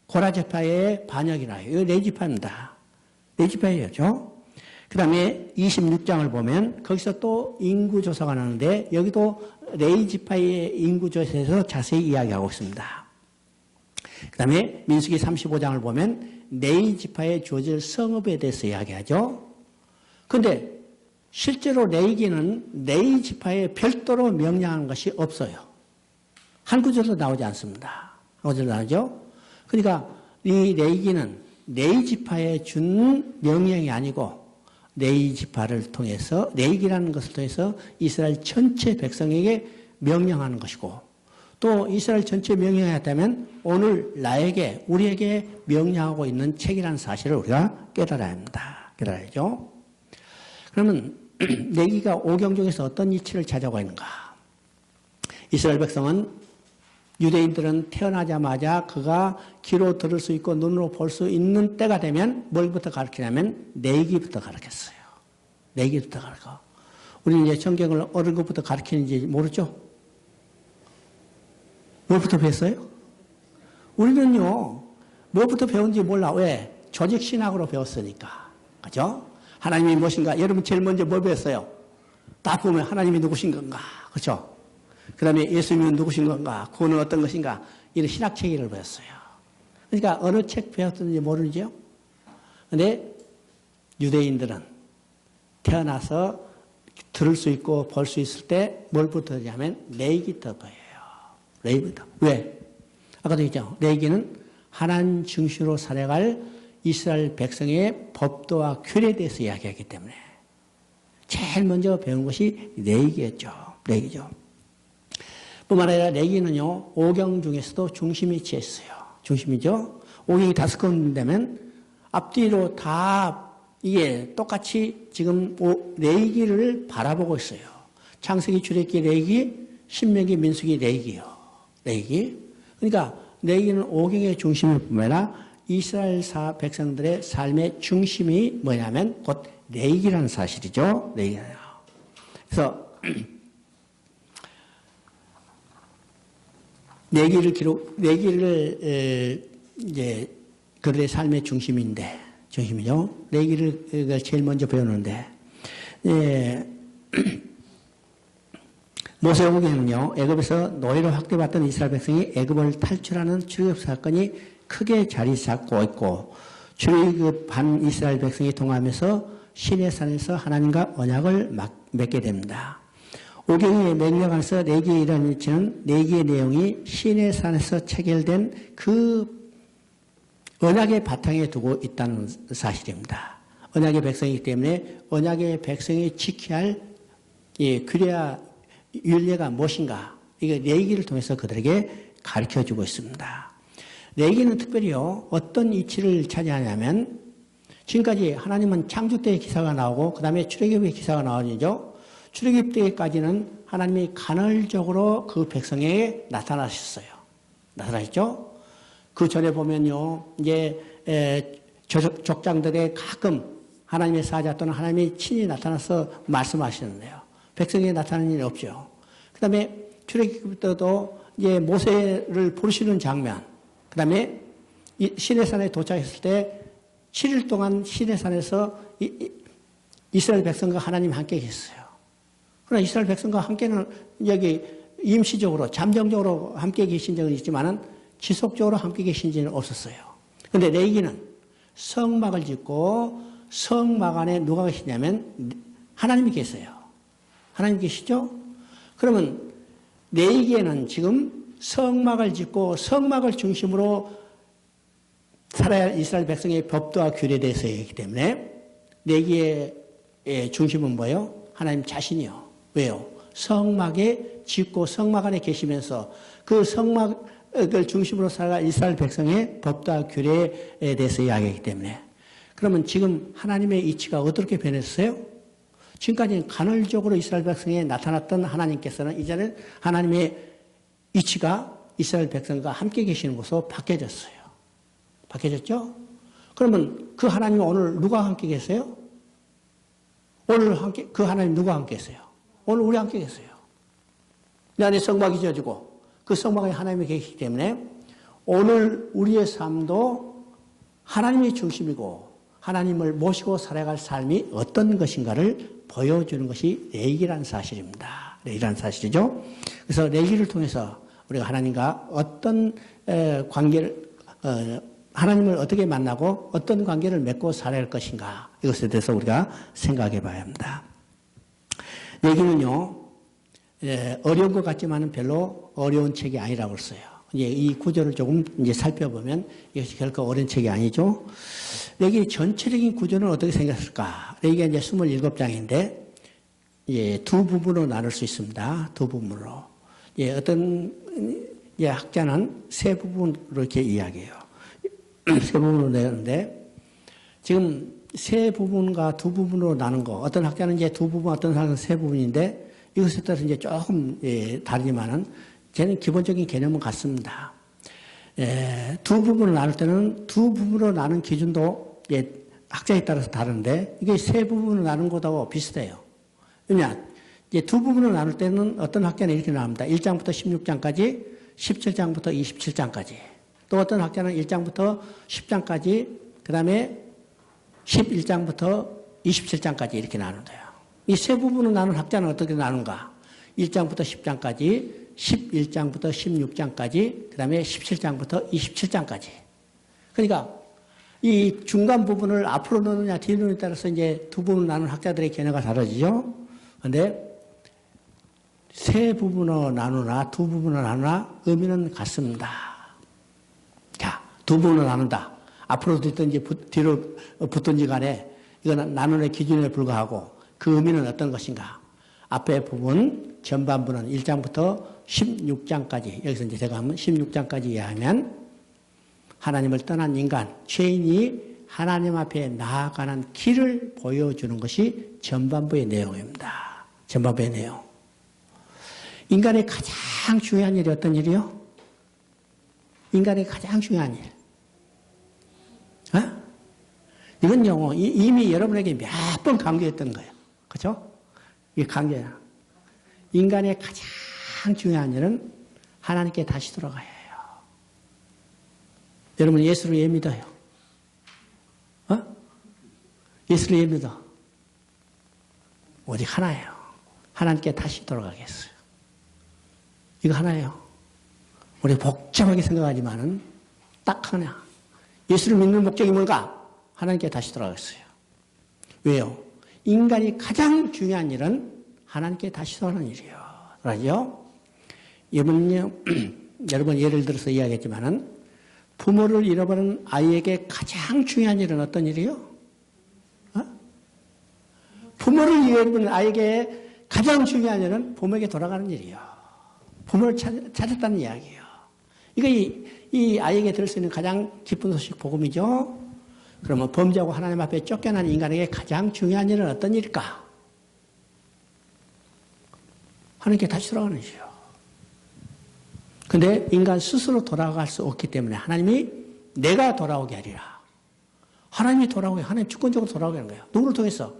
고라 지파의 반역이 일어나요. 이거 레위 지파입니다. 레위 지파예요. 그 다음에 26장을 보면 거기서 또 인구조사가 나오는데 여기도 레위 지파의 인구조사에서 자세히 이야기하고 있습니다. 그 다음에 민수기 35장을 보면 레위 지파의 주어질 성읍에 대해서 이야기하죠. 그런데 실제로 레위기는 레위 지파에 별도로 명령하는 것이 없어요. 한 구절도 나오지 않습니다. 한 구절도 나오죠. 그러니까 이 레위기는 레위 지파에 준 명령이 아니고 레위 지파를 통해서 레위기라는 것을 통해서 이스라엘 전체 백성에게 명령하는 것이고 또 이스라엘 전체 명령했다면 오늘 나에게 우리에게 명령하고 있는 책이라는 사실을 우리가 깨달아야 합니다. 깨달아야죠. 그러면 레위기가 오경 중에서 어떤 이치를 찾아오고 있는가? 이스라엘 백성은 유대인들은 태어나자마자 그가 귀로 들을 수 있고 눈으로 볼 수 있는 때가 되면 뭘부터 가르치냐면 내기부터 가르쳤어요. 내기부터 가르쳐. 우리는 이제 성경을 어린 것부터 가르치는지 모르죠? 뭘부터 배웠어요? 우리는요, 뭐부터 배운지 몰라. 왜? 조직신학으로 배웠으니까. 그죠? 하나님이 무엇인가? 여러분 제일 먼저 뭘 배웠어요? 딱 보면 하나님이 누구신 건가? 그죠? 그 다음에 예수님은 누구신 건가? 구원은 어떤 것인가? 이런 신학 체계를 배웠어요. 그러니까 어느 책 배웠는지 모르죠? 근데 유대인들은 태어나서 들을 수 있고 볼 수 있을 때 뭘부터 하냐면 레위기부터 보여요. 레위기부터. 왜? 아까도 얘기했죠. 레위기는 하나님 중심으로 살아갈 이스라엘 백성의 법도와 규례에 대해서 이야기하기 때문에 제일 먼저 배운 것이 레위기였죠. 레위기죠. 뿐만 아니라 레위기는요, 5경 중에서도 중심이 있어요. 중심이죠. 5경이 5권 되면 앞뒤로 다 이게 똑같이 지금 레위기를 바라보고 있어요. 창세기, 출애굽기, 레위기, 신명기, 민수기, 레위기요. 레위기. 그러니까 레위기는 5경의 중심일 뿐만 아니라 이스라엘 백성들의 삶의 중심이 뭐냐면 곧 레위기라는 사실이죠. 레위기예요. 그래서 레위기를 이제 그들의 삶의 중심이죠. 레위기를 제일 먼저 배우는데, 모세오경은요, 애굽에서 노예로 학대받던 이스라엘 백성이 애굽을 탈출하는 출애굽 사건이 크게 자리 잡고 있고, 출애굽한 이스라엘 백성이 통하면서 시내산에서 하나님과 언약을 맺게 됩니다. 오경의 명령에서 레위기에 이르는 위치는 레위기의 내용이 시내산에서 체결된 그 언약의 바탕에 두고 있다는 사실입니다. 언약의 백성이기 때문에 언약의 백성이 지켜야 할 규례와 율례가 무엇인가, 이거 레위기를 통해서 그들에게 가르쳐주고 있습니다. 레위기는 특별히요, 어떤 이치를 차지하냐면, 지금까지 하나님은 창조 때의 기사가 나오고 그 다음에 출애굽의 기사가 나오죠. 출애굽 때까지는 하나님이 간헐적으로 그 백성에게 나타나셨어요. 나타나셨죠? 그 전에 보면요, 이제 족장들에 가끔 하나님의 사자 또는 하나님이 친히 나타나서 말씀하시는데요. 백성에게 나타나는 일이 없죠. 그 다음에 출애굽 때도 이제 모세를 부르시는 장면, 그 다음에 시내산에 도착했을 때 7일 동안 시내산에서 이스라엘 백성과 하나님 함께 계셨어요. 그러나 이스라엘 백성과 함께는 여기 임시적으로, 잠정적으로 함께 계신 적은 있지만은 지속적으로 함께 계신 적은 없었어요. 그런데 레위기는 성막을 짓고 성막 안에 누가 계시냐면 하나님이 계세요. 하나님 계시죠? 그러면 레위기에는 지금 성막을 짓고 성막을 중심으로 살아야 할 이스라엘 백성의 법도와 규례에 대해서 얘기하기 때문에 레위기의 중심은 뭐예요? 하나님 자신이요. 왜요? 성막에 짓고 성막 안에 계시면서 그 성막을 중심으로 살아갈 이스라엘 백성의 법도와 규례에 대해서 이야기하기 때문에, 그러면 지금 하나님의 이치가 어떻게 변했어요? 지금까지는 간헐적으로 이스라엘 백성에 나타났던 하나님께서는 이제는 하나님의 이치가 이스라엘 백성과 함께 계시는 곳으로 바뀌어졌어요. 바뀌어졌죠? 그러면 그 하나님 오늘 누가 함께 계세요? 오늘 함께, 그 하나님 누가 함께 계세요? 오늘 우리 함께 계세요. 내 안에 성막이 지어지고 그 성막에 하나님이 계시기 때문에 오늘 우리의 삶도 하나님이 중심이고 하나님을 모시고 살아갈 삶이 어떤 것인가를 보여주는 것이 레위기라는 사실입니다. 레위기라는 사실이죠. 그래서 레위기를 통해서 우리가 하나님과 어떤 관계를, 하나님을 어떻게 만나고 어떤 관계를 맺고 살아야 할 것인가, 이것에 대해서 우리가 생각해 봐야 합니다. 레위기는요, 어려운 것 같지만은 별로 어려운 책이 아니라고 했어요. 이제 이 구조를 조금 이제 살펴보면 이것이 결코 어려운 책이 아니죠. 레위기 전체적인 구조는 어떻게 생겼을까? 레위기가 이제 27장인데, 예, 두 부분으로 나눌 수 있습니다. 두 부분으로. 예, 어떤, 예, 학자는 세 부분으로 이렇게 이야기해요. 세 부분으로 내는데, 지금 세 부분과 두 부분으로 나눈 거, 어떤 학자는 이제 두 부분, 어떤 사람은 세 부분인데, 이것에 따라서 이제 조금 다르지만은 저는 기본적인 개념은 같습니다. 두 부분을 나눌 때는 두 부분으로 나눈 기준도 학자에 따라서 다른데 이게 세 부분으로 나눈 것하고 비슷해요. 왜냐, 이제 두 부분으로 나눌 때는 어떤 학자는 이렇게 나옵니다. 1장부터 16장까지, 17장부터 27장까지. 또 어떤 학자는 1장부터 10장까지, 그 다음에 11장부터 27장까지 이렇게 나눈대요. 이 세 부분으로 나눈 학자는 어떻게 나눈가? 1장부터 10장까지, 11장부터 16장까지, 그 다음에 17장부터 27장까지. 그러니까 이 중간 부분을 앞으로 넣느냐 뒤로 넣느냐에 따라서 이제 두 부분을 나눈 학자들의 견해가 다르죠. 그런데 세 부분으로 나누나 두 부분으로 나누나 의미는 같습니다. 자, 두 부분으로 나눈다. 앞으로 붙든지 뒤로 붙든지 간에 이거는 나누는 기준에 불과하고 그 의미는 어떤 것인가? 앞에 부분, 전반부는 1장부터 16장까지, 여기서 이제 제가 한번 16장까지 이해하면 하나님을 떠난 인간, 죄인이 하나님 앞에 나아가는 길을 보여주는 것이 전반부의 내용입니다. 전반부의 내용. 인간의 가장 중요한 일이 어떤 일이요? 인간의 가장 중요한 일. 어? 이건요, 이미 여러분에게 몇 번 강조했던 거예요. 그죠? 이게 강조야. 인간의 가장 중요한 일은 하나님께 다시 돌아가야 해요. 여러분, 예수를 왜 믿어요? 예수를 왜 믿어? 오직 하나예요. 하나님께 다시 돌아가겠어요. 이거 하나예요. 우리 복잡하게 생각하지만은 딱 하나. 예수를 믿는 목적이 뭘까? 하나님께 다시 돌아가겠어요. 왜요? 인간이 가장 중요한 일은 하나님께 다시 돌아가는 일이에요. 그러죠? 여러분 예를 들어서 이야기했지만은 부모를 잃어버린 아이에게 가장 중요한 일은 어떤 일이에요? 부모를 잃어버린 아이에게 가장 중요한 일은 부모에게 돌아가는 일이에요. 부모를 찾았다는 이야기예요. 이거 이 아이에게 들을 수 있는 가장 기쁜 소식 복음이죠. 그러면 범죄하고 하나님 앞에 쫓겨난 인간에게 가장 중요한 일은 어떤 일일까? 하나님께 다시 돌아가는 일이에요. 근데 인간 스스로 돌아갈 수 없기 때문에 하나님이 내가 돌아오게 하리라. 하나님이 돌아오게, 하나님 주권적으로 돌아오게 하는 거예요. 누구를 통해서?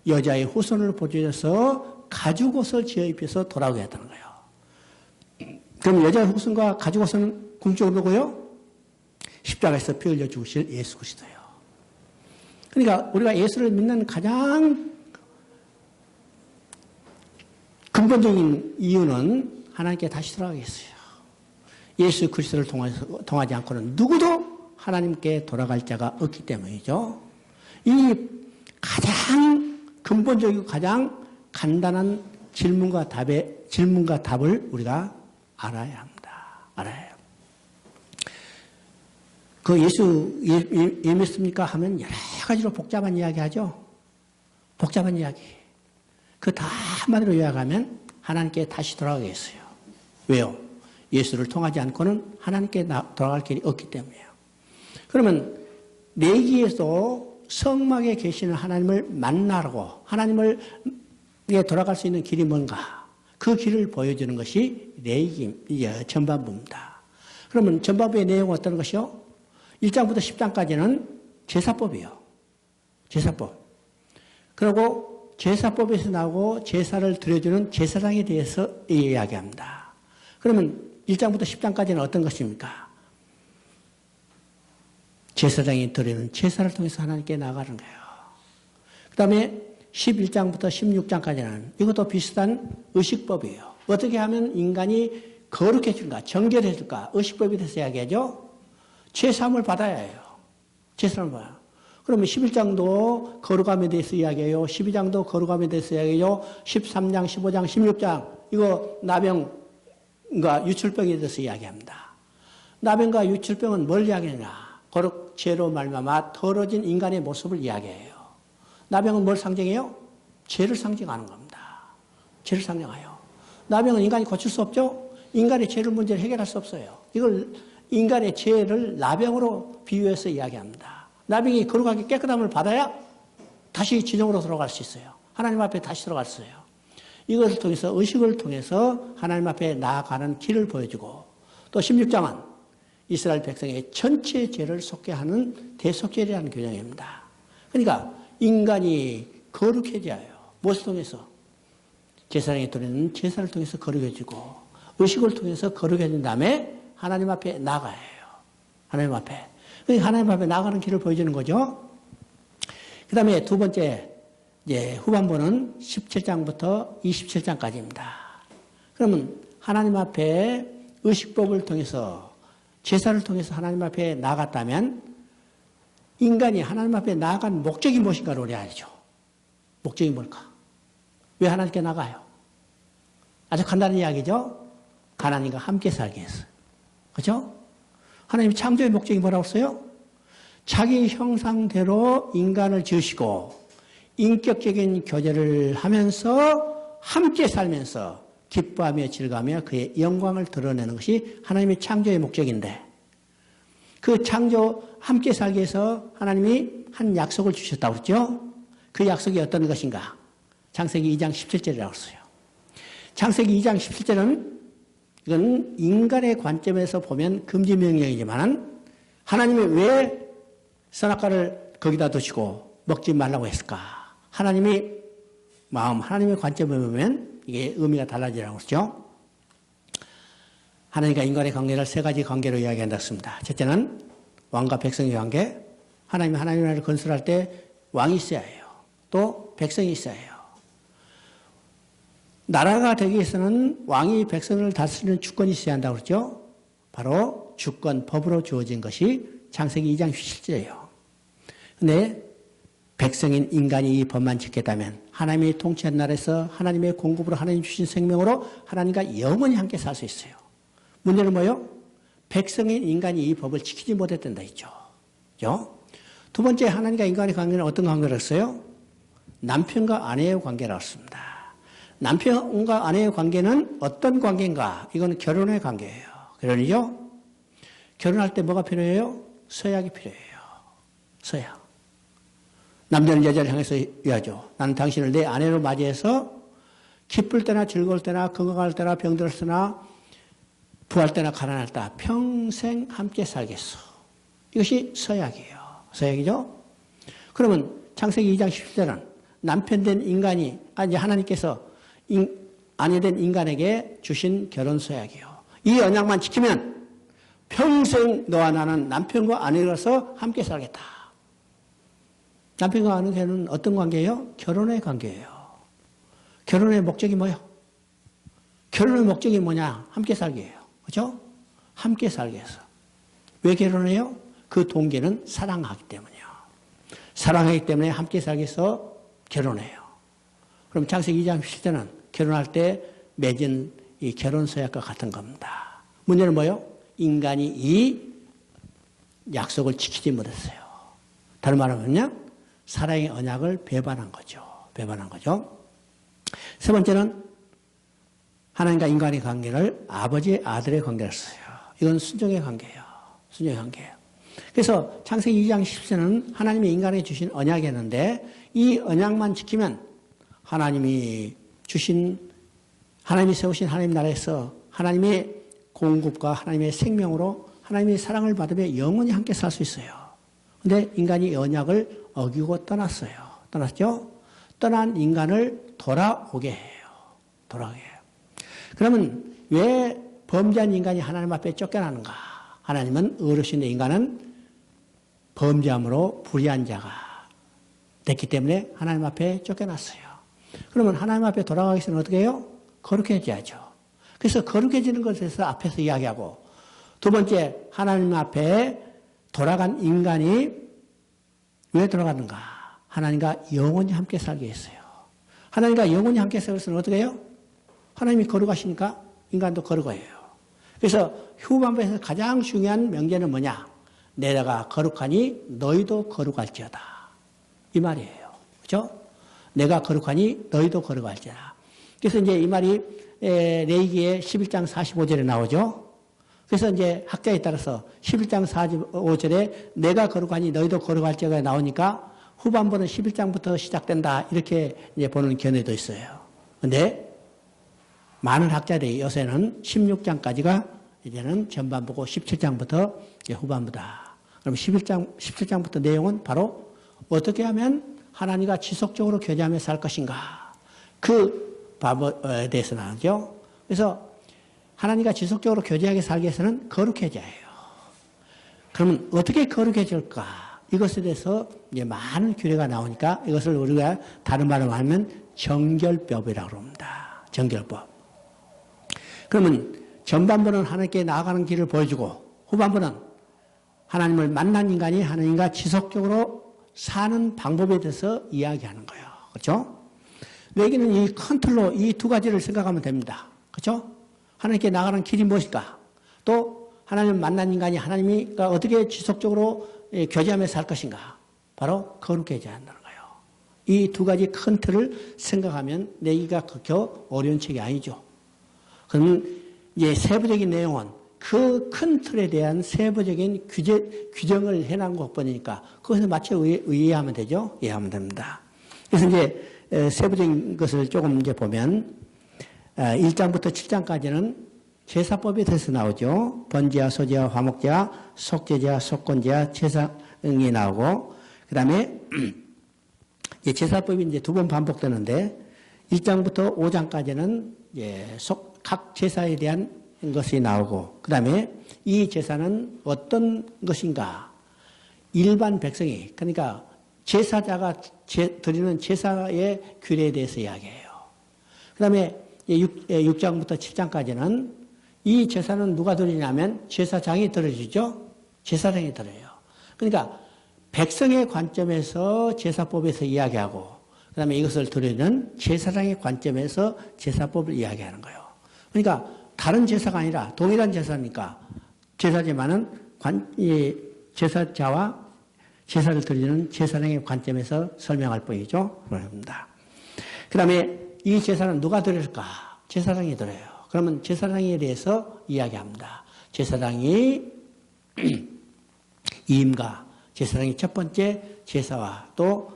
여자의 후손을 보여줘서 가죽옷을 지어 입혀서 돌아오게 했다는 거예요. 그럼 여자의 후손과 가죽옷은 궁극적으로 누구요? 십자가에서 피 흘려 죽으실 예수 그리스도예요. 그러니까 우리가 예수를 믿는 가장 근본적인 이유는 하나님께 다시 돌아가겠어요. 예수 그리스도를 통하지 않고는 누구도 하나님께 돌아갈 자가 없기 때문이죠. 이 가장 근본적이고 가장 간단한 질문과 답을 우리가 알아야 합니다. 알아야 해요. 그 예수 왜 믿습니까? 하면 여러 가지로 복잡한 이야기 하죠. 복잡한 이야기. 그 다 한마디로 요약하면 하나님께 다시 돌아가겠어요. 왜요? 예수를 통하지 않고는 하나님께 돌아갈 길이 없기 때문이에요. 그러면 레위기에서 성막에 계시는 하나님을 만나라고 하나님께 돌아갈 수 있는 길이 뭔가? 그 길을 보여주는 것이 레위기 전반부입니다. 그러면 전반부의 내용은 어떤 것이요? 1장부터 10장까지는 제사법이에요. 제사법. 그리고 제사법에서 나오고 제사를 드려주는 제사장에 대해서 이야기합니다. 그러면 1장부터 10장까지는 어떤 것입니까? 제사장이 드리는 제사를 통해서 하나님께 나아가는 거예요. 그 다음에 11장부터 16장까지는 이것도 비슷한 의식법이에요. 어떻게 하면 인간이 거룩해질까, 정결해질까, 의식법에 대해서 이야기하죠. 제사함을 받아야 해요. 제사함을 받아요. 그러면 11장도 거룩함에 대해서 이야기해요. 12장도 거룩함에 대해서 이야기해요. 13장, 15장, 16장 이거 나병과 유출병에 대해서 이야기합니다. 나병과 유출병은 뭘 이야기하냐? 거룩 죄로 말미암아 더러진 인간의 모습을 이야기해요. 나병은 뭘 상징해요? 죄를 상징하는 겁니다. 죄를 상징해요. 나병은 인간이 고칠 수 없죠? 인간의 죄를 문제를 해결할 수 없어요. 이걸 인간의 죄를 나병으로 비유해서 이야기합니다. 나병이 거룩하게 깨끗함을 받아야 다시 진영으로 돌아갈 수 있어요. 하나님 앞에 다시 돌아갈 수 있어요. 이것을 통해서 의식을 통해서 하나님 앞에 나아가는 길을 보여주고 또 16장은 이스라엘 백성의 전체 죄를 속죄하는 대속죄라는 규정입니다. 그러니까 인간이 거룩해져요. 무엇을 통해서? 제사장이 드리는 제사를 통해서 거룩해지고 의식을 통해서 거룩해진 다음에 하나님 앞에 나가요. 하나님 앞에. 그러니까 하나님 앞에 나가는 길을 보여주는 거죠. 그 다음에 두 번째 이제 후반부는 17장부터 27장까지입니다. 그러면 하나님 앞에 의식법을 통해서 제사를 통해서 하나님 앞에 나갔다면 인간이 하나님 앞에 나아간 목적이 무엇인가를 우리 알죠. 목적이 뭘까? 왜 하나님께 나가요? 아주 간단한 이야기죠. 하나님과 함께 살기 위해서. 그렇죠? 하나님이 창조의 목적이 뭐라고 했어요? 자기 형상대로 인간을 지으시고 인격적인 교제를 하면서 함께 살면서 기뻐하며 즐거워하며 그의 영광을 드러내는 것이 하나님의 창조의 목적인데 그 창조 함께 살기 위해서 하나님이 한 약속을 주셨다고 그랬죠? 그 약속이 어떤 것인가? 창세기 2장 17절이라고 했어요. 창세기 2장 17절은 이건 인간의 관점에서 보면 금지 명령이지만 하나님이 왜 선악과를 거기다 두시고 먹지 말라고 했을까? 하나님의 마음, 하나님의 관점에 보면 이게 의미가 달라지라고 그러죠. 하나님과 인간의 관계를 세 가지 관계로 이야기한다습니다. 첫째는 왕과 백성의 관계. 하나님이 하나님의 나라를 건설할 때 왕이 있어야 해요. 또 백성이 있어야 해요. 나라가 되기 위해서는 왕이 백성을 다스리는 주권이 있어야 한다고 그러죠. 바로 주권, 법으로 주어진 것이 창세기 2장 17절이에요. 근데 백성인 인간이 이 법만 지켰다면 하나님이 통치한 나라에서 하나님의 공급으로 하나님 주신 생명으로 하나님과 영원히 함께 살 수 있어요. 문제는 뭐예요? 백성인 인간이 이 법을 지키지 못했단다 했죠. 그죠? 두 번째 하나님과 인간의 관계는 어떤 관계를 했어요? 남편과 아내의 관계라고 했습니다. 남편과 아내의 관계는 어떤 관계인가? 이거는 결혼의 관계예요. 결혼이죠? 결혼할 때 뭐가 필요해요? 서약이 필요해요. 서약. 남자는 여자를 향해서 이야기하죠. 나는 당신을 내 아내로 맞이해서 기쁠 때나 즐거울 때나 건강할 때나 병들을 때나 부할 때나 가난할 때 평생 함께 살겠어. 이것이 서약이에요. 서약이죠? 그러면 창세기 2장 17절은 남편 된 인간이 이제 하나님께서 아내 된 인간에게 주신 결혼 서약이에요. 이 언약만 지키면 평생 너와 나는 남편과 아내로서 함께 살겠다. 남편과 아내는 어떤 관계예요? 결혼의 관계예요. 결혼의 목적이 뭐예요? 결혼의 목적이 뭐냐? 함께 살기예요. 그렇죠? 함께 살기 위해서. 왜 결혼해요? 그 동기는 사랑하기 때문이에요. 사랑하기 때문에 함께 살기 위해서 결혼해요. 그럼 창세기 2장 17절은 결혼할 때 맺은 이 결혼 서약과 같은 겁니다. 문제는 뭐예요? 인간이 이 약속을 지키지 못했어요. 다른 말로 하면요. 사랑의 언약을 배반한 거죠. 배반한 거죠. 세 번째는 하나님과 인간의 관계를 아버지, 아들의 관계를 써요. 이건 순종의 관계예요. 순종의 관계예요. 그래서 창세기 2장 10절은 하나님이 인간에 주신 언약이었는데 이 언약만 지키면 하나님이 세우신 하나님 나라에서 하나님의 공급과 하나님의 생명으로 하나님의 사랑을 받으며 영원히 함께 살 수 있어요. 근데 인간이 언약을 어기고 떠났어요. 떠났죠? 떠난 인간을 돌아오게 해요. 돌아오게 해요. 그러면 왜 범죄한 인간이 하나님 앞에 쫓겨나는가? 하나님은 어르신의 인간은 범죄함으로 불의한 자가 됐기 때문에 하나님 앞에 쫓겨났어요. 그러면 하나님 앞에 돌아가기 위해서는 어떻게 해요? 거룩해져야죠. 그래서 거룩해지는 것에서 앞에서 이야기하고 두 번째 하나님 앞에 돌아간 인간이 왜 돌아갔는가? 하나님과 영원히 함께 살게 했어요. 하나님과 영원히 함께 살기 위해서는 어떻게 해요? 하나님이 거룩하시니까 인간도 거룩해요. 그래서 후반부에서 가장 중요한 명제는 뭐냐? 내가 거룩하니 너희도 거룩할지어다. 이 말이에요. 그렇죠? 내가 거룩하니 너희도 거룩할지어다. 그래서 이제 이 말이 레위기의 11장 45절에 나오죠. 그래서 이제 학자에 따라서 11장 45절에 내가 거룩하니 너희도 거룩할지어다 나오니까 후반부는 11장부터 시작된다. 이렇게 이제 보는 견해도 있어요. 근데 많은 학자들이 요새는 16장까지가 이제는 전반부고 17장부터 후반부다. 그럼 17장부터 내용은 바로 어떻게 하면 하나님과 지속적으로 교제하며 살 것인가. 그 방법에 대해서 나오죠. 그래서 하나님과 지속적으로 교제하게 살기 위해서는 거룩해져야 해요. 그러면 어떻게 거룩해질까? 이것에 대해서 이제 많은 규례가 나오니까 이것을 우리가 다른 말로 하면 정결법이라고 합니다. 정결법. 그러면 전반부는 하나님께 나아가는 길을 보여주고 후반부는 하나님을 만난 인간이 하나님과 지속적으로 사는 방법에 대해서 이야기하는 거예요. 그렇죠? 여기는 이 큰 틀로 이 두 가지를 생각하면 됩니다. 그렇죠? 하나님께 나아가는 길이 무엇일까? 또 하나님을 만난 인간이 하나님과 어떻게 지속적으로 교제하며 살 것인가? 바로 거룩해져야 한다는 거예요. 이 두 가지 큰 틀을 생각하면 내기가 그렇게 어려운 책이 아니죠. 그러면 이제 세부적인 내용은 그 큰 틀에 대한 세부적인 규정을 해놓은 것뿐이니까 그것을 맞춰 이해하면 되죠. 이해하면 됩니다. 그래서 이제 세부적인 것을 조금 이제 보면 1장부터 7장까지는 제사법에 대해서 나오죠. 번제와 소제와 화목제와 속죄제와 속건제와 제사응이 나오고 그 다음에 제사법이 이제 두 번 반복되는데 1장부터 5장까지는 각 제사에 대한 것이 나오고 그 다음에 이 제사는 어떤 것인가 일반 백성이 그러니까 제사자가 드리는 제사의 규례에 대해서 이야기해요. 그 다음에 6장부터 7장까지는 이 제사는 누가 드리냐면 제사장이 드려주죠. 제사장이 드려요. 그러니까 백성의 관점에서 제사법에서 이야기하고 그 다음에 이것을 드리는 제사장의 관점에서 제사법을 이야기하는 거예요. 그러니까 다른 제사가 아니라 동일한 제사니까 제사지만은 제사자와 제사를 드리는 제사장의 관점에서 설명할 뿐이죠. 그렇습니다. 그 다음에 이 제사는 누가 드릴까? 제사장이 드려요. 그러면 제사장에 대해서 이야기합니다. 제사장이 이임과 제사장이 첫 번째 제사와 또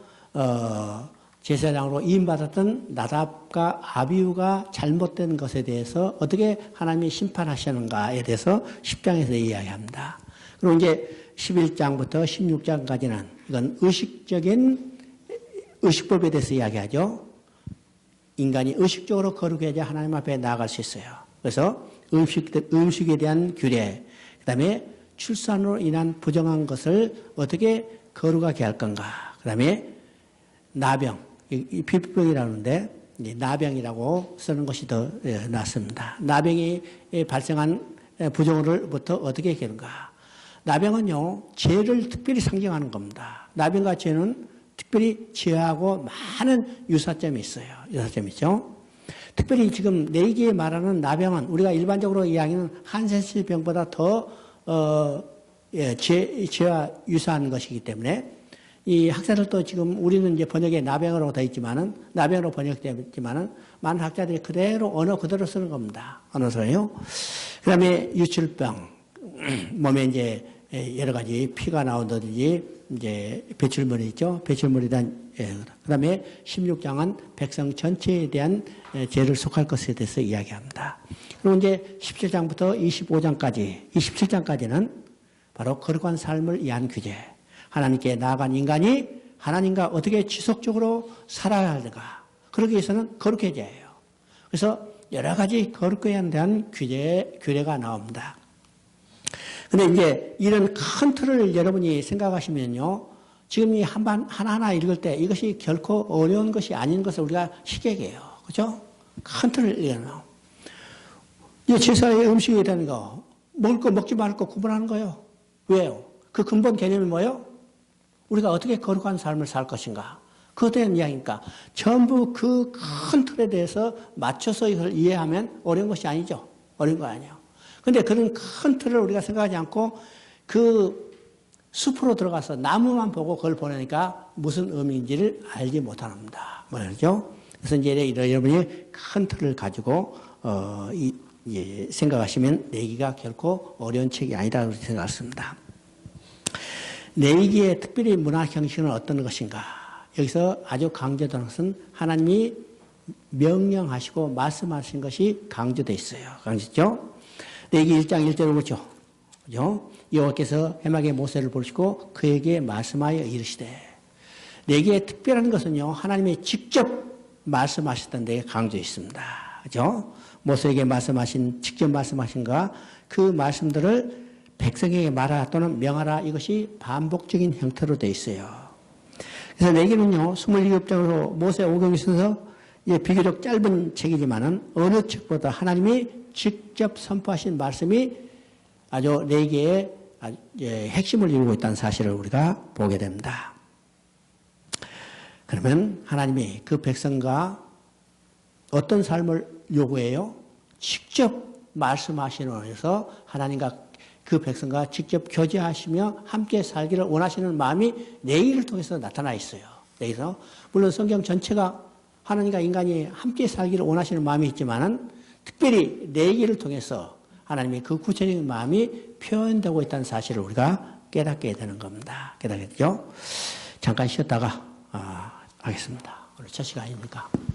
제사장으로 이임받았던 나답과 아비후가 잘못된 것에 대해서 어떻게 하나님이 심판하시는가에 대해서 10장에서 이야기합니다. 그리고 이제 11장부터 16장까지는 이건 의식법에 대해서 이야기하죠. 인간이 의식적으로 거룩해야 하나님 앞에 나아갈 수 있어요. 그래서 음식에 대한 규례, 그 다음에 출산으로 인한 부정한 것을 어떻게 거룩하게 할 건가. 그 다음에 나병, 이 피부병이라는데 나병이라고 쓰는 것이 더 낫습니다. 나병이 발생한 부정으로부터 어떻게 해결인가. 나병은요, 죄를 특별히 상징하는 겁니다. 나병과 죄는 특별히 죄하고 많은 유사점이 있어요. 유사점이 있죠. 특별히 지금 내기에 말하는 나병은 우리가 일반적으로 이야기하는 한센시병보다 더 죄와 유사한 것이기 때문에 이 학자들도 지금 우리는 이제 번역에 나병으로 되어 있지만은 나병으로 번역되어 있지만은 많은 학자들이 그대로 언어 그대로 쓰는 겁니다. 언어서요. 그다음에 유출병 몸에 이제 여러 가지 피가 나오든지 이제 배출물이 있죠. 배출물에 대한 그다음에 16장은 백성 전체에 대한 죄를 속할 것에 대해서 이야기합니다. 그리고 이제 17장부터 25장까지 27장까지는 바로 거룩한 삶을 위한 규제. 하나님께 나아간 인간이 하나님과 어떻게 지속적으로 살아야 하는가. 그러기 위해서는 거룩해져야 해요. 그래서 여러 가지 거룩에 대한 규례가 나옵니다. 근데 이제 이런 큰 틀을 여러분이 생각하시면요. 지금 이 하나하나 읽을 때 이것이 결코 어려운 것이 아닌 것을 우리가 시객해요. 그죠? 큰 틀을 읽어요. 이 제사의 음식이 되는 거, 먹을 거 먹지 말을 거 구분하는 거예요. 왜요? 그 근본 개념이 뭐예요? 우리가 어떻게 거룩한 삶을 살 것인가. 그것에 대한 이야기니까 전부 그 큰 틀에 대해서 맞춰서 이걸 이해하면 어려운 것이 아니죠. 어려운 거 아니에요. 근데 그런 큰 틀을 우리가 생각하지 않고 그 숲으로 들어가서 나무만 보고 그걸 보내니까 무슨 의미인지를 알지 못합니다. 뭐죠? 그래서 이제 여러분이 큰 틀을 가지고 생각하시면 내기가 결코 어려운 책이 아니라고 생각했습니다. 내기의 특별히 문화 형식은 어떤 것인가? 여기서 아주 강조되는 것은 하나님이 명령하시고 말씀하신 것이 강조되어 있어요. 강조죠? 레위기 1장 1절을 보죠. 그죠? 여호와께서 해막에 모세를 부르시고 그에게 말씀하여 이르시되. 레위기의 특별한 것은요, 하나님이 직접 말씀하셨던 데에 강조되어 있습니다. 그죠? 모세에게 직접 말씀하신가, 그 말씀들을 백성에게 말하라 또는 명하라, 이것이 반복적인 형태로 되어 있어요. 그래서 레위기는요, 27장으로 모세 오경에 있어서 비교적 짧은 책이지만은 어느 책보다 하나님이 직접 선포하신 말씀이 아주 레위기의 핵심을 이루고 있다는 사실을 우리가 보게 됩니다. 그러면 하나님이 그 백성과 어떤 삶을 요구해요? 직접 말씀하시는 원에서 하나님과 그 백성과 직접 교제하시며 함께 살기를 원하시는 마음이 레위기를 통해서 나타나 있어요. 그래서 물론 성경 전체가 하나님과 인간이 함께 살기를 원하시는 마음이 있지만은 특별히 레위기를 통해서 하나님의 그 구체적인 마음이 표현되고 있다는 사실을 우리가 깨닫게 되는 겁니다. 깨닫겠죠? 잠깐 쉬었다가 하겠습니다. 오늘 첫 시간이니까.